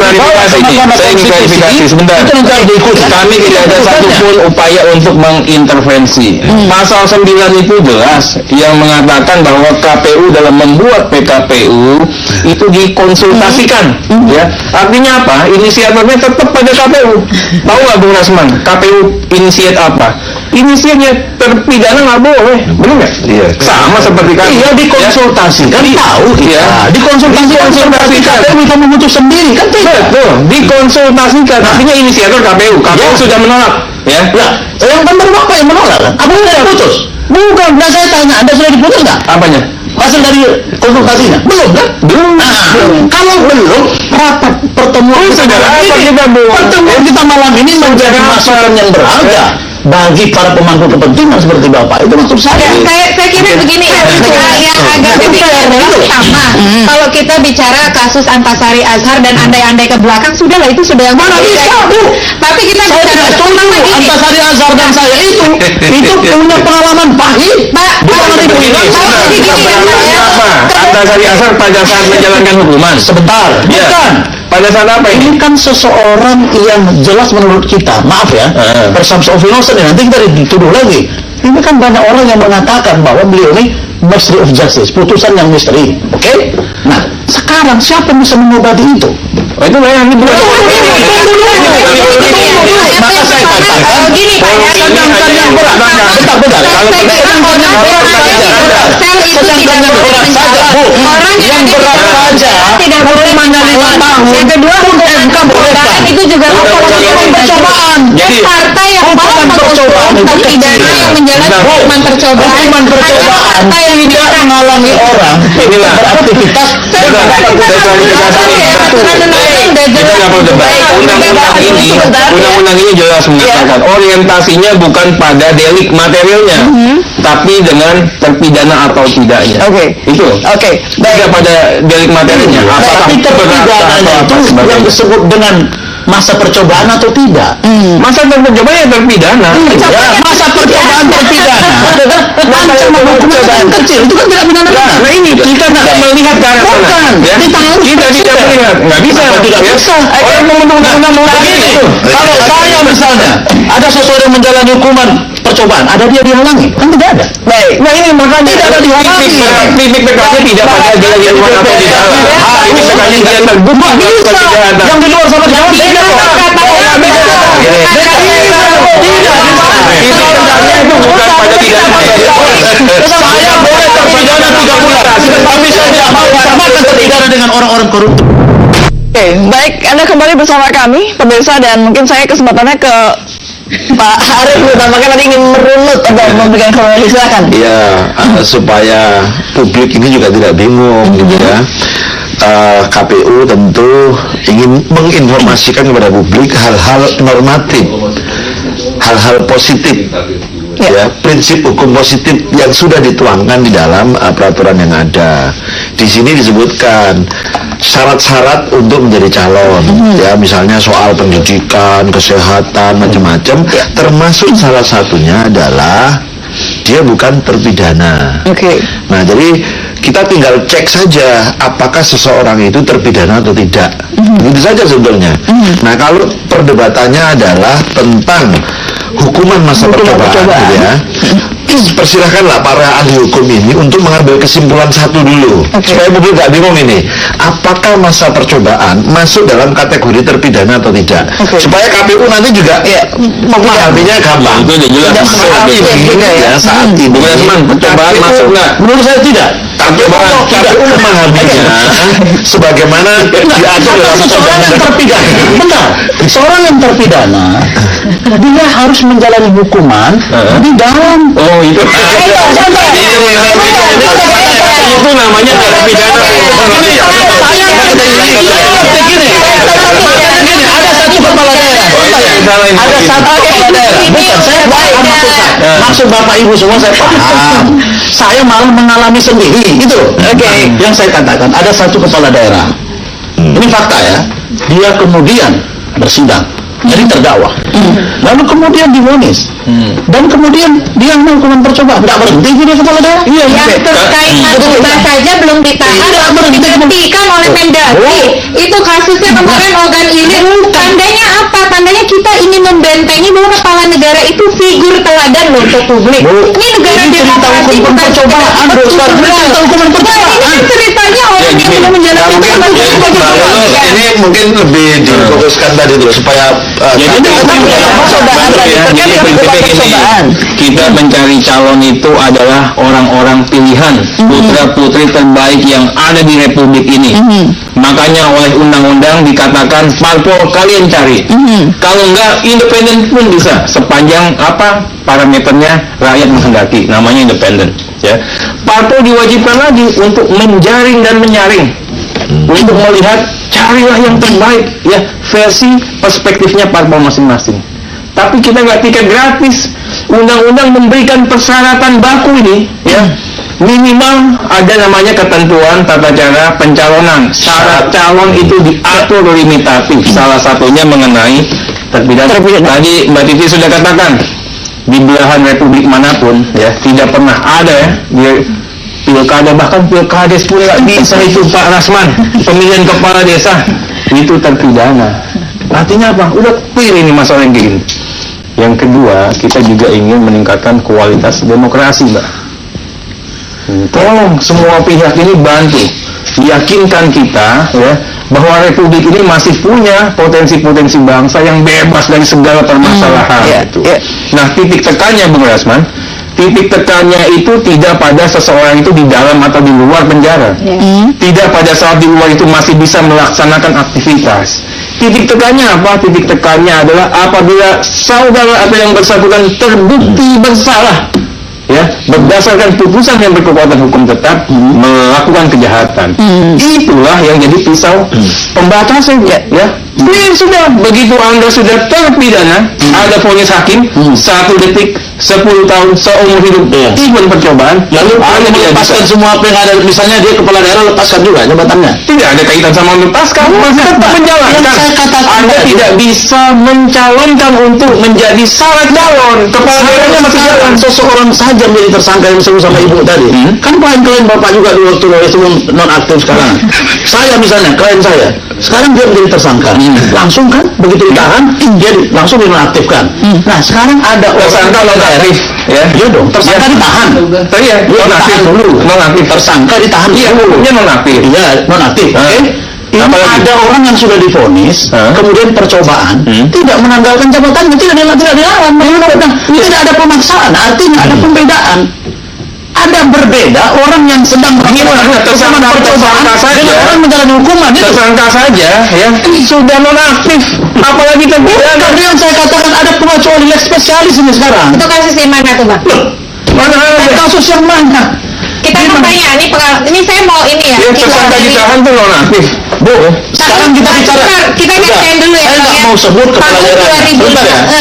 klarifikasi sebentar. Itu yang harus diikut. Kami tidak ada satupun upaya untuk mengintervensi. Pasal 9 itu jelas yang mengatakan bahwa KPU dalam membuat PKPU itu dikonsultasikan. Ya, artinya apa? Inisiatornya tetap pada KPU. Tahu nggak Bung Rasman? KPU inisiat apa? Inisiatnya terpidana nggak boleh, benar nggak? Iya. Sama seperti kami. Iya, dikonsultasikan. Tahu kita. Dikonsultasikan. KPU bisa memutus sendiri kan tidak? Betul. Dikonsultasikan. Artinya inisiator KPU. KPU sudah menolak. Ya. Yang benar Bapak yang menolak kan? Apa sudah diputus? Bukan. Nah saya tanya, Anda sudah diputus nggak? Apanya? Hasil dari konsultasinya? Belum kan? Belum. Kalau belum, rapat pertemuan kita malam ini menjadi masukan yang berharga bagi para pemangku kepentingan seperti Bapak. Itu maksud saya. Saya kira begini ya, yang agak berbeda adalah pertama, kalau kita bicara kasus Antasari Azhar dan andai-andai ke belakang, sudah lah itu sudah yang mana bisa, Bu? Tapi kita bicara Antasari Azhar dan saya itu punya pengalaman pahit, Pak. Antasari Azhar pada saat menjalankan hukuman. Sebentar, bukan. Pada saat apa ini? Ini kan seseorang yang jelas menurut kita, maaf ya, presumption of innocence, nanti kita dituduh lagi. Ini kan banyak orang yang mengatakan bahwa beliau ini mystery of justice, putusan yang misteri, oke? Nah, sekarang siapa yang bisa mengobati itu? Oh, itu yang bukan. Maka saya katakan gini Pak ya, sedangkan yang berat. Bentar. Kalau sedangkan yang berat saja, Bu. Yang berat saja tidak boleh hukumannya 5 tahun. Yang kedua, MK boleh. itu juga Hukuman percobaan. Jadi partai yang hukuman percobaan itu terpidana yang menjalani hukuman percobaan. Hukuman percobaan tidak menghalangi orang beraktivitas. Kita nggak perlu debat. Undang-undang ini jelas mengatakan orientasinya bukan pada delik materialnya, tapi dengan terpidana atau tidaknya. Itu. Tidak pada delik materialnya. Tapi terpidananya itu yang disebut dengan masa percobaan atau tidak? Masa percobaan yang terpidana. Masa percobaan terpidana. Ancaman hukuman kecil itu kan tidak pidana. Nah ini kita tidak melihat ke arah sana. Kita tidak melihat. Nggak bisa. Tidak bisa. Orang membentuk undang-undang begini. Kalau saya misalnya ada seseorang menjalani hukuman percobaan, ada dia dihalangi? Kan tidak ada. Baik. Nah ini makanya tidak ada dihalangi. Titik PKP tidak pada jalan yang luar atau di dalam. Ini sekali dia terbuka Bisa. Yang di luar sama di dalam tidak kok. Itu bukan pada pidana material. Saya boleh terpidana 3 bulan, tapi saya tidak mau samakan terpidana dengan orang-orang koruptor. Baik, Anda kembali bersama kami, pemirsa, dan mungkin saya kesempatannya ke Pak Arief, tampaknya tadi ingin merunut atau memberikan kronologi, silakan. Iya, supaya publik ini juga tidak bingung, gitu ya. KPU tentu ingin menginformasikan kepada publik hal-hal normatif, hal-hal positif, ya, prinsip hukum positif yang sudah dituangkan di dalam peraturan yang ada. Di sini disebutkan syarat-syarat untuk menjadi calon, ya, misalnya soal pendidikan, kesehatan, macam-macam, termasuk salah satunya adalah dia bukan terpidana. Nah, jadi kita tinggal cek saja apakah seseorang itu terpidana atau tidak. Itu saja sebetulnya. Nah, kalau perdebatannya adalah tentang hukuman masa percobaan, gitu ya, persilahkanlah para ahli hukum ini untuk mengambil kesimpulan satu dulu, supaya publik nggak bingung ini, apakah masa percobaan masuk dalam kategori terpidana atau tidak, supaya KPU nanti juga memahaminya gampang. Itu udah jelas. Saat ini, saat ini percobaan masuk nggak? Menurut saya tidak. KPU memahaminya sebagaimana diatur dalam seseorang yang terpidana. Bentar, seorang yang terpidana dia harus menjalani hukuman di dalam. Oh itu. Itu namanya terpidana. Ada satu kepala daerah. Ada satu kepala daerah. Bukan, saya paham maksud Bapak Ibu semua, saya paham. Saya malah mengalami sendiri, itu. Yang saya katakan, ada satu kepala daerah. Ini fakta ya. Dia kemudian bersidang, jadi terdakwa. Lalu kemudian divonis. Dan kemudian dia mau hukuman percobaan. Tidak berhenti dia kepala daerah. Yang terkait narkoba saja belum ditahan, dihentikan oleh Mendagri. Itu kasusnya kemarin organ ini. Tandanya apa? Tandanya kita ingin membentengi bahwa kepala negara itu figur teladan loh untuk publik. Ini negara demokrasi, hukuman percobaan. Cerita hukuman percobaan. Ini ceritanya orang yang sudah menjalani hukuman percobaan. Ini mungkin lebih difokuskan tadi dulu supaya kita mencari calon itu adalah orang-orang pilihan, putra-putri terbaik yang ada di republik ini. Makanya oleh undang-undang dikatakan parpol kalian cari. Kalau enggak, independen pun bisa, sepanjang apa parameternya rakyat menghendaki, namanya independen. Ya, parpol diwajibkan lagi untuk menjaring dan menyaring, untuk melihat, carilah yang terbaik, ya, versi perspektifnya parpol masing-masing. Tapi kita nggak tiket gratis. Undang-undang memberikan persyaratan baku ini, ya, minimal ada namanya ketentuan tata cara pencalonan. Syarat calon itu diatur limitatif. Salah satunya mengenai terpidana. Tadi Mbak Titi sudah katakan, di belahan republik manapun, ya, tidak pernah ada, ya, di pilkada, bahkan pilkades pun nggak bisa itu Pak Rasman, pemilihan kepala desa itu terpidana. Artinya apa? Udah clear ini masalah yang gini. Yang kedua, kita juga ingin meningkatkan kualitas demokrasi, Mbak. Tolong semua pihak ini bantu, yakinkan kita, ya, bahwa Republik ini masih punya potensi-potensi bangsa yang bebas dari segala permasalahan. Nah, titik tekannya Bung Rasman, titik tekannya itu tidak pada seseorang itu di dalam atau di luar penjara. Tidak pada saat di luar itu masih bisa melaksanakan aktivitas. Titik tekannya apa? Titik tekannya adalah apabila saudara atau yang bersangkutan terbukti bersalah, ya, berdasarkan putusan yang berkekuatan hukum tetap melakukan kejahatan. Itulah yang jadi pisau pembatasan, ya. Sudah begitu Anda sudah terpidana, ada vonis hakim 1 detik 10 tahun seumur hidup, even percobaan, lalu Anda melepaskan semua apa yang ada. Misalnya dia kepala daerah, lepaskan juga jabatannya. Tidak ada kaitan sama melepaskan, masih tetap menjalankan. Anda tidak bisa mencalonkan untuk menjadi syarat calon. Kepala daerahnya masih jalan. Seseorang saja menjadi tersangka yang disebut sama ibu tadi. Kan klien Bapak juga dulu waktu sebelum nonaktif sekarang. Saya misalnya, klien saya sekarang dia menjadi tersangka. Langsung kan begitu ditahan dia langsung dinonaktifkan. Nah, sekarang ada tersangka nonaktif, ya. Iya dong, tersangka ditahan. Iya, ditahan dulu. Nonaktif, tersangka ditahan dulu. Iya, hukumnya nonaktif. Iya, nonaktif. Oke. Ini ada orang yang sudah divonis, kemudian percobaan, tidak menanggalkan jabatannya, tidak dilawan, tidak ada pemaksaan, artinya ada pembedaan. Ada berbeda orang yang sedang tersangka saja, orang menjalani hukuman itu tersangka saja, ya, sudah nonaktif, apalagi terpidana. Karena yang saya katakan ada pengecualian spesialis ini sekarang. Itu kasus yang mana tuh, Bang? Mana ada kasus yang mana? Kita mau tanya, ini saya mau ini ya. Tersangka ditahan tuh nonaktif. Bu, sekarang kita bicara. Kita nyatakan dulu ya. Saya nggak mau sebut kepala daerah.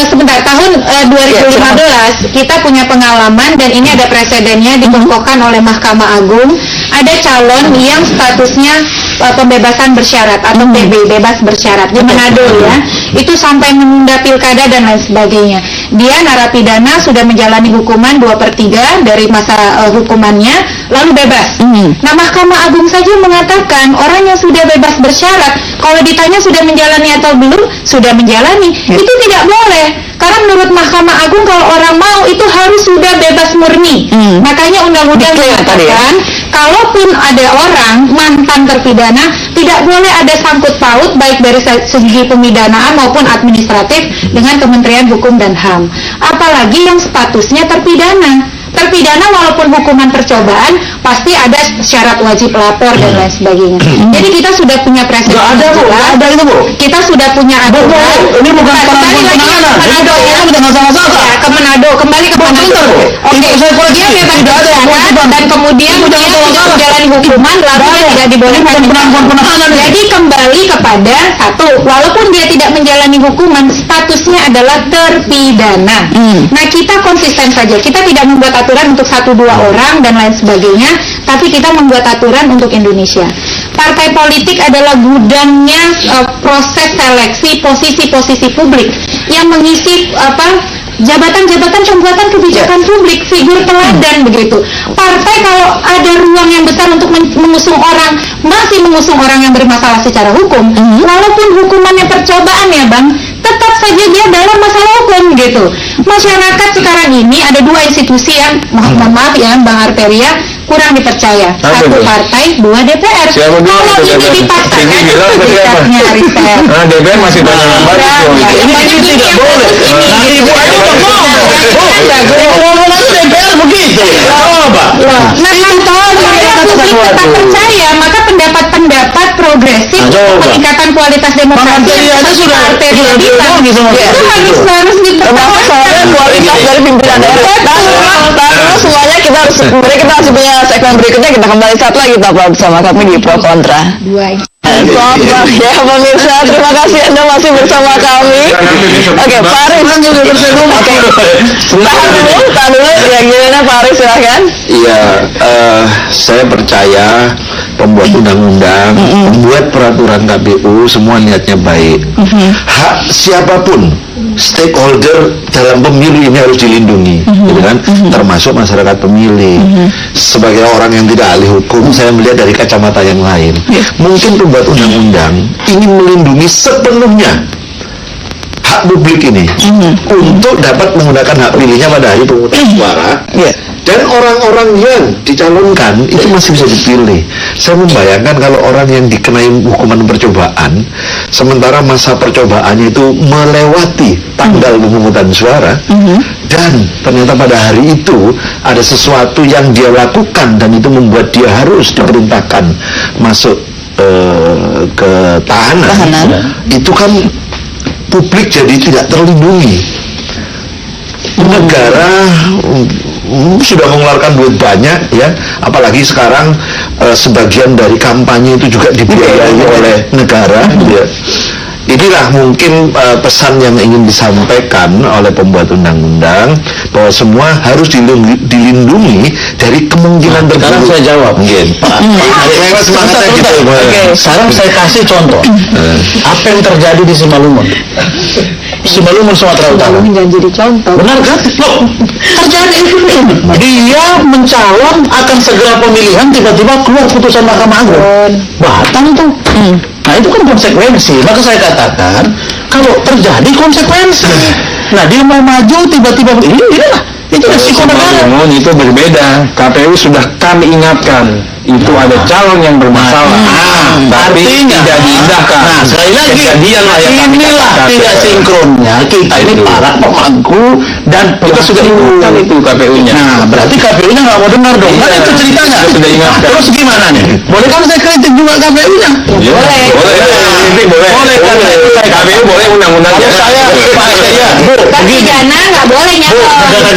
Sebentar, tahun 2015 kita punya pengalaman dan ini ada presidennya dipokokkan oleh Mahkamah Agung. Ada calon yang statusnya pembebasan bersyarat atau PB, bebas bersyarat di Manado, ya. Itu sampai menunda pilkada dan lain sebagainya. Dia narapidana sudah menjalani hukuman 2/3 dari masa hukumannya, lalu bebas. Nah, Mahkamah Agung saja mengatakan orang yang sudah bebas bersyarat, kalau ditanya sudah menjalani atau belum, sudah menjalani. Itu tidak boleh. Karena menurut Mahkamah Agung kalau orang mau itu harus sudah bebas murni. Makanya undang-undang mengatakan kalaupun ada orang mantan terpidana tidak boleh ada sangkut paut baik dari segi pemidanaan maupun administratif dengan Kementerian Hukum dan HAM. Apalagi yang statusnya terpidana. Terpidana walaupun hukuman percobaan pasti ada syarat wajib lapor dan lain sebagainya. Jadi kita sudah punya presiden. Ada itu, Bu. Kita sudah punya aturan. Ini bukan kembali lagi ke Manado ya. Ke Manado, kembali ke Manado. Oke, dia bebas bersyarat dan kemudian dia tidak menjalani hukuman lalu dia tidak dibolehkan. Jadi kembali kepada satu, walaupun dia tidak menjalani hukuman, statusnya adalah terpidana. Nah, kita konsisten saja. Kita tidak membuat aturan untuk 1-2 orang dan lain sebagainya, tapi kita membuat aturan untuk Indonesia. Partai politik adalah gudangnya proses seleksi posisi-posisi publik yang mengisi jabatan-jabatan pembuatan kebijakan publik, figur teladan begitu. Partai kalau ada ruang yang besar untuk mengusung orang, masih mengusung orang yang bermasalah secara hukum, walaupun hukumannya percobaan ya Bang, tetap saja dia dalam masalah hukum gitu. Masyarakat sekarang ini ada 2 institusi yang mohon maaf ya Bang Arteria kurang dipercaya. 1 partai, 2 DPR. Kalau ini dipaksakan itu kebijakannya riset. DPR masih banyak ini tidak boleh. Nanti ibu aja ngomong aja DPR begitu. Apa? Nah, publik tetap percaya, maka pendapat-pendapat progresif peningkatan kualitas demokrasi itu harus dipertahankan. Kualitas dari pimpinan daerah. Nah, semuanya kita harus punya segmen berikutnya. Kita kembali saat lagi tetaplah bersama kami di Pro Kontra. Selamat ya pemirsa, terima kasih Anda masih bersama kami. Oke, Pak Aris juga bersama. Tahan dulu, ya gimana Pak Aris, silahkan. Iya, saya percaya pembuat undang-undang, pembuat peraturan KPU semua niatnya baik. Hak siapapun stakeholder dalam pemilu ini harus dilindungi, gitu kan? Termasuk masyarakat pemilih. Sebagai orang yang tidak ahli hukum, saya melihat dari kacamata yang lain. Mungkin pembuat undang-undang ingin melindungi sepenuhnya hak hak publik ini untuk dapat menggunakan hak pilihnya pada hari pemungutan suara. Dan orang-orang yang dicalonkan itu masih bisa dipilih. Saya membayangkan kalau orang yang dikenai hukuman percobaan, sementara masa percobaannya itu melewati tanggal pemungutan suara, dan ternyata pada hari itu ada sesuatu yang dia lakukan dan itu membuat dia harus diperintahkan masuk ke tahanan. Itu kan publik jadi tidak terlindungi. Negara sudah mengeluarkan duit banyak, ya, apalagi sekarang sebagian dari kampanye itu juga dibiayai oleh negara, ya. Inilah mungkin pesan yang ingin disampaikan oleh pembuat undang-undang, bahwa semua harus dilindungi dari kemungkinan terburuk. Sekarang saya jawab. Mungkin Pak, semangatnya gitu. Sekarang saya kasih contoh. Apa yang terjadi di Simalungun? Simalungun, Sumatera Utara. Jangan jadi contoh. Benar kan? Loh, terjadi itu. Dia mencalon akan segera pemilihan, tiba-tiba keluar putusan Mahkamah Agung. Batal tuh. Nah, itu kan konsekuensi. Maka saya katakan, kalau terjadi konsekuensi. Nah, dia mau maju, tiba-tiba inilah. Itu resiko negara. Namun itu berbeda. KPU sudah kami ingatkan, itu ada calon yang bermasalah. Tapi Artinya, tidak diindahkan. Nah, sekali lagi, Kejadian lah yang kami inilah katakan. tidak sinkronnya. Kita ini para pemangku dan Kita sudah ingatkan itu KPU-nya. Nah, berarti KPU-nya nggak mau dengar dong. Kan itu ceritanya. Kita sudah ingatkan. Terus gimana nih? Boleh kan saya kritik juga KPU-nya? Ya, boleh. Boleh, karena itu saya KPU boleh undang-undangnya. Kalau saya, Pak, ya, Bu, begini. Pidana nggak boleh nyalon.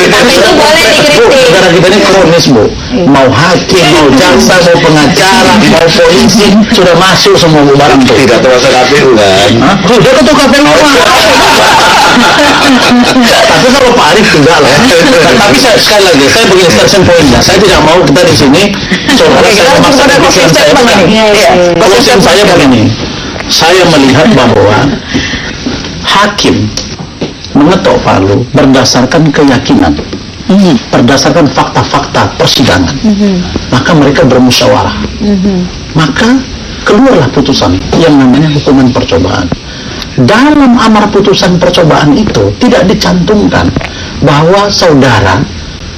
Tapi itu boleh dikritik. Negara kita ini kronis, Bu. Mau hakim, mau jaksa, mau pengacara, mau polisi, sudah masuk semua barang tuh. Tidak termasuk KPU kan? Hah? Dia ketua KPU mah. Tapi kalau Pak Arief enggak lah. Tapi saya sekali lagi, saya begini instruction point-nya. Saya tidak mau kita di sini saudara saya memaksakan pikiran saya. Konsep saya begini. Saya melihat bahwa hakim mengetok palu berdasarkan keyakinan, berdasarkan fakta-fakta persidangan. Maka mereka bermusyawarah. Maka keluarlah putusan yang namanya hukuman percobaan. Dalam amar putusan percobaan itu tidak dicantumkan bahwa saudara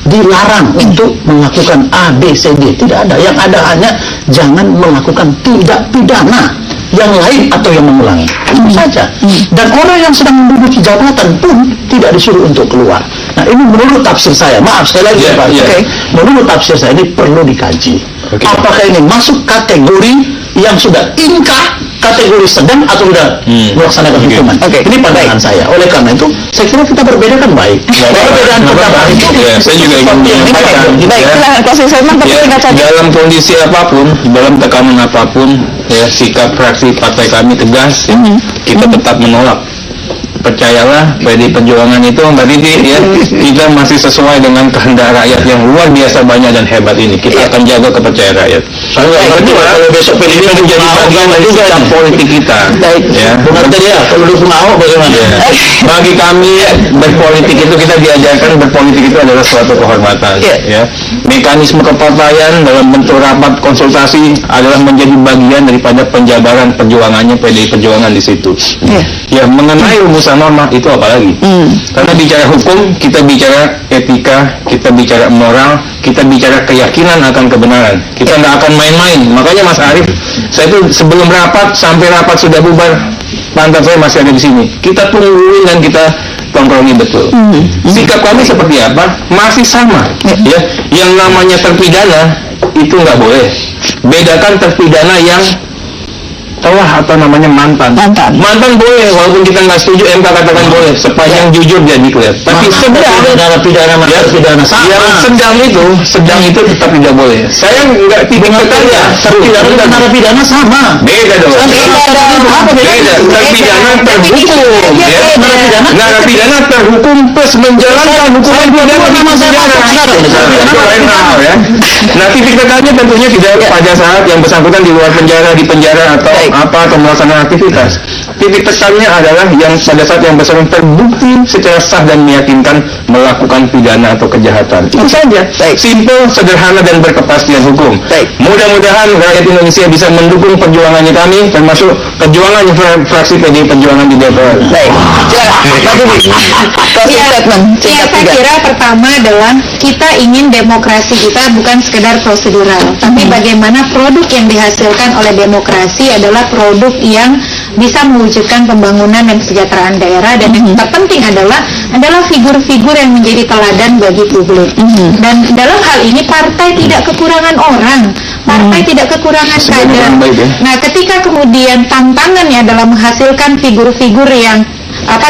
dilarang untuk melakukan A, B, C, D. Tidak ada. Yang ada hanya jangan melakukan tindak pidana yang lain atau yang mengulangi. Itu saja. Dan orang yang sedang menduduki jabatan pun tidak disuruh untuk keluar. Nah, ini menurut tafsir saya. Maaf sekali lagi, Pak. Okay. Menurut tafsir saya ini perlu dikaji. Apakah ini masuk kategori yang sudah ingkar, kategori sedang, atau sudah melaksanakan hukuman? Ini pandangan saya. Oleh karena itu, saya kira kita berbeda kan baik. Perbedaan pendapat itu saya juga ingin menyampaikan. Dalam kondisi apapun, dalam tekanan apapun, ya, sikap fraksi partai kami tegas, ya, kita tetap menolak. Percayalah, PD Perjuangan itu Mbak Titi, ya, kita masih sesuai dengan kehendak rakyat yang luar biasa banyak dan hebat ini. Kita akan jaga kepercayaan rakyat. Saya kalau besok Ini menjadi bagian dari sikap politik kita. Ya. Bukan tadi ya, kalau dukung Ahok bagaimana? Bagi kami berpolitik itu, kita diajarkan berpolitik itu adalah suatu kehormatan. Ya. Mekanisme kepartaian dalam bentuk rapat konsultasi adalah menjadi bagian daripada penjabaran perjuangannya PDI Perjuangan di situ. Ya, mengenai rumusan norma itu apalagi. Karena bicara hukum, kita bicara etika, kita bicara moral, kita bicara keyakinan akan kebenaran. Kita nggak akan main-main. Makanya Mas Arief, saya itu sebelum rapat sampai rapat sudah bubar, pantat saya masih ada di sini. Kita tungguin dan kita kompromi betul. Sikap kami seperti apa? Masih sama. Ya, yang namanya terpidana itu nggak boleh. Bedakan terpidana yang telah atau namanya mantan boleh, walaupun kita nggak setuju, MK katakan boleh sepanjang jujur dia declare. Tapi sedang pidana sedang itu tetap tidak boleh. Saya nggak tidak ya, pidana sama. Beda dong. Beda. Terpidana terhukum, narapidana terhukum plus menjalankan hukuman pidana di penjara. Itu lain hal, ya. Nah, titik tekannya tentunya tidak pada saat yang bersangkutan di luar penjara, di penjara atau melaksanakan aktivitas. titik tekannya adalah yang pada saat yang bersangkutan terbukti secara sah dan meyakinkan melakukan pidana atau kejahatan. Itu saja. Simple, sederhana, dan berkepastian hukum. Mudah-mudahan rakyat Indonesia bisa mendukung perjuangannya kami, termasuk perjuangan fraksi PDI Perjuangan di DPR. Saya kira pertama adalah kita ingin demokrasi kita bukan sekedar prosedural, tapi bagaimana produk yang dihasilkan oleh demokrasi adalah produk yang bisa mewujudkan pembangunan dan kesejahteraan daerah, dan yang terpenting adalah figur-figur yang menjadi teladan bagi publik. Dan dalam hal ini partai tidak kekurangan orang, partai tidak kekurangan kader. Nah, ketika kemudian tantangannya adalah menghasilkan figur-figur yang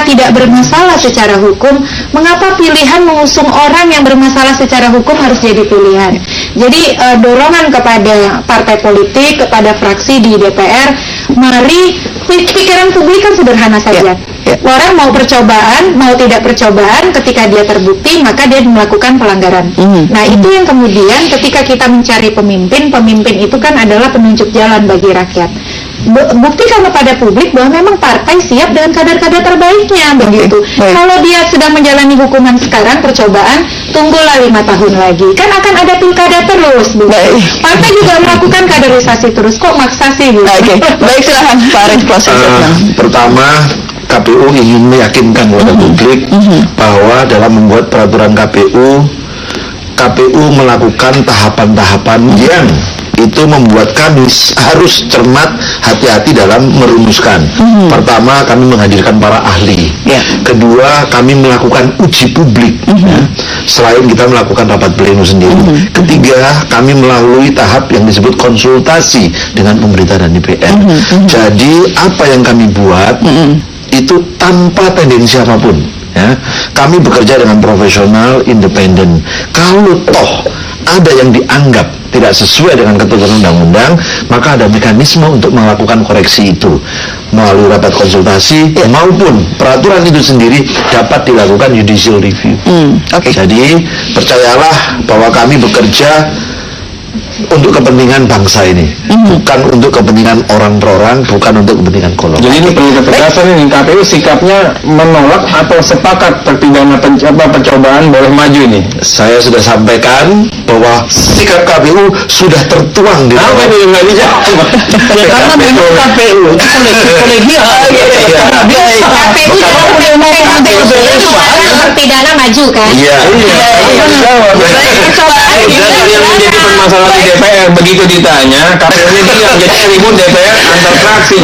tidak bermasalah secara hukum, mengapa pilihan mengusung orang yang bermasalah secara hukum harus jadi pilihan? Jadi dorongan kepada partai politik, kepada fraksi di DPR, mari, pikiran publik kan sederhana saja. Orang mau percobaan, mau tidak percobaan, ketika dia terbukti maka dia melakukan pelanggaran. Nah, itu yang kemudian ketika kita mencari pemimpin itu kan adalah penunjuk jalan bagi rakyat. Buktikan kepada publik bahwa memang partai siap dengan kader-kader terbaiknya, begitu. Kalau dia sedang menjalani hukuman sekarang, percobaan, tunggulah 5 tahun lagi, kan akan ada pilkada terus, Bu. Partai juga melakukan kaderisasi terus, kok maksa sih, Bu? Baik, silahkan Pak Arief, pertama, KPU ingin meyakinkan kepada publik bahwa dalam membuat peraturan KPU melakukan tahapan-tahapan yang itu membuat kami harus cermat, hati-hati dalam merumuskan. Pertama, kami menghadirkan para ahli. Kedua, kami melakukan uji publik. Selain kita melakukan rapat pleno sendiri. Ketiga, kami melalui tahap yang disebut konsultasi dengan pemerintah dan DPR. Jadi, apa yang kami buat itu tanpa tendensi apapun. Kami bekerja dengan profesional, independen. Kalau toh ada yang dianggap tidak sesuai dengan ketentuan undang-undang, maka ada mekanisme untuk melakukan koreksi itu melalui rapat konsultasi maupun peraturan itu sendiri dapat dilakukan judicial review. Jadi percayalah bahwa kami bekerja untuk kepentingan bangsa ini, bukan untuk kepentingan orang per orang, bukan untuk kepentingan golongan. Jadi ini perlu ketegasan ini, KPU sikapnya menolak atau sepakat terpidana percobaan boleh maju ini? Saya sudah sampaikan bahwa sikap KPU sudah tertuang di dalam. Apa ini nggak dijawab? Karena memang KPU kolegial. Terpidana maju kan? Iya. Yang menjadi permasalahan di DPR, begitu ditanya KPU ini diam, jadi ribut DPR antar fraksi.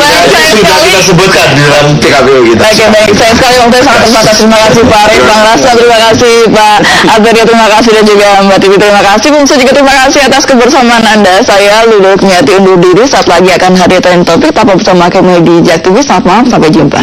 Sudah kita sebutkan di dalam PKPU kita. Baik, saya sekali waktu sangat terbatas. Terima kasih Pak Arief, Bang Rasa, terima kasih Pak Arteria, terima kasih, dan juga Mbak Tiwi, terima kasih. Bungsu juga terima kasih atas kebersamaan Anda. Saya Lulu Kemiati undur diri, saat lagi akan hadir trending topik. Tetap bersama kami di Jak TV. Selamat malam, sampai jumpa.